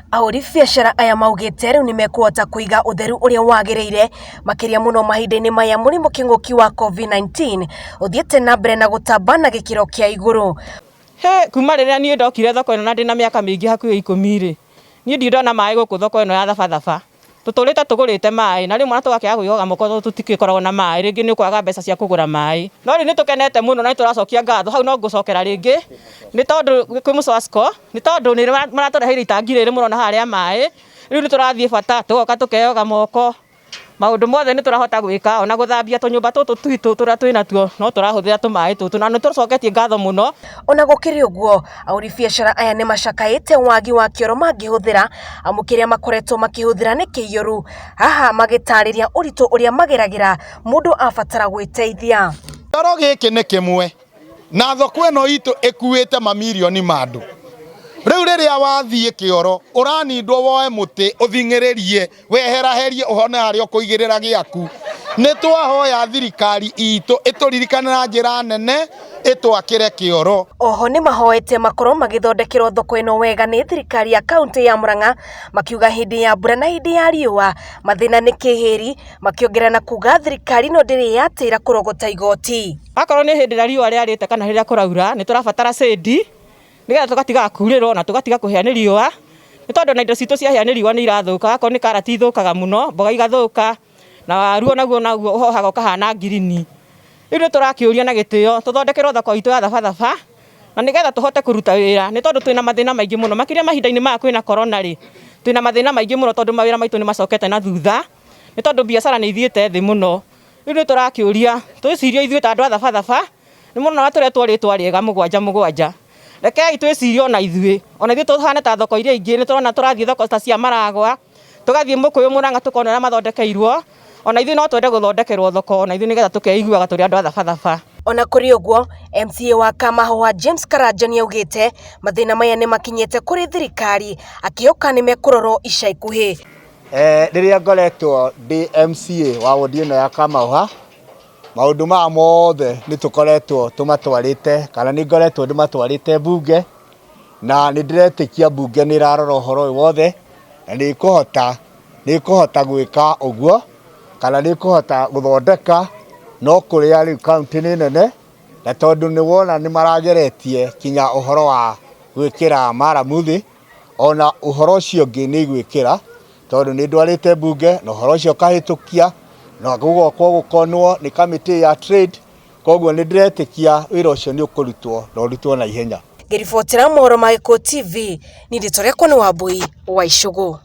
Ahuri biacara aya maugite riu nimekuhota kuiga utheru uria wagiriire makiria muno mahinda-ini maya murimu king'uki wa COVID-19 uthiete na mbere na gutamba na gikiro kia iguru. Kuma riria nie ndokire thoko ino na ndina miaka mingi hakuhi 10 ri nie ndona mai guku thoko ino ya thabatha tuturite tugurite mai na rimwe tugakiaga guiyoga moko tutikikoragwo na mai ringi ni kwaga mbeca cia kugura mai no ri ni tukenete muno na turacokia ngatho hau no ngucokera ringi ni tondu kwi MUSWASCO ni tondu ni maratureheire itangi riri muno na haria mai riu ni turathie bata tugoka tukeyoga moko maundu mothe ni turahota gwika ona guthambia tunyumba tutu twitu turia twina tuo no turahuthira tumai tutu na ni tucoketie ngatho muno. Ona gukiri uguo ahuri biacara aya ni macakaite wagi wa Kioro mangihuthira amukiria makoretwo makihuthira ni Kioro haha magitariria uritu uria mageragira mundu abatara gwiteithia. Kioro giki ni kimwe na thoko ino itu ikuite mamilioni mandu. Riu riria wathie Kioro uranindwo woe muti uthingiririe weheraherie uhone hari ukuigirira giaku ni twahoya thirikari itu ituririkane na njira nene itwakire Kioro. Oho ni mahoete makorwo magithondekirwo thoko ino wega ni thirikari ya kaunti ya MURANG'A makiuga hindi ya mbura na hindi ya riua mathina ni kihiri makiongerera na kuga thirikari no ndiri yatira kurogota igoti. Akorwo ni hindi ya riua riarite kana riria kuraura ni turabatara sendi nigetha tugatiga kuriro na tugatiga kuhia ni riua ni tondu na indo citu cia hia ni riua ni irathuka akorwo ni karati ithukaga muno mboga igathuka na waru naguo uhohaga ukahana ngirini. Riu ni turakiuria na gitio tuthondekerwo thoko itu ya thabatha na nigetha tuhote kuruta wira ni tondu twina mathina maingi muno makiria mahinda-ini maya kwina corona ri twina mathina maingi muno tondu mawira maitu ni macokete na thutha ni tondu biacara ni ithiete thi muno. Riu ni turakiuria twicirie ithuĩ ta andu a thabatha ni muno na turetwo ritwa riega mugwanja rekei twicirie ona ithuĩ tuhane ta thoko iria ingi ni turona turathie thoko ta cia Maragua tugathie Mukuyu Murang'a tukona na mathondekeirwo ona ithuĩ no twende guthondekerwo thoko ona ithuĩ nigetha tukeiguaga turi andu a thabatha. Ona kuri uguo MCA wa Kamahoa James Karanja ni augite mathina maya ni makinyete kuri thirikari akihoka ni mekurorwo ica ikuhi. Riria ngoretwo ndi MCA wa wodi ino ya Kamahoa maundu ma mothe ni tukoretwo tumatwarite kana ni ngoretwo ndimatwarite bunge na ni ndiretikia bunge ni rarora uhoro wothe na ni kuhota gwika uguo kana ni kuhota guthondeka no kuria ri county ni nene na tondu ni wona ni marageretie kinya uhoro wa gwikira maramuthi ona uhoro ucio ngi ni gwikira tondu ni ndwarite bunge na uhoro ucio kahitukia na gukonwo ni committee ya trade koguo ni ndiretikia wira ucio ni ukurutwo na ihenya. Ngiribotera mohoro ma Gĩkũ TV ni nditorekwo ni Wambui wa Icugu.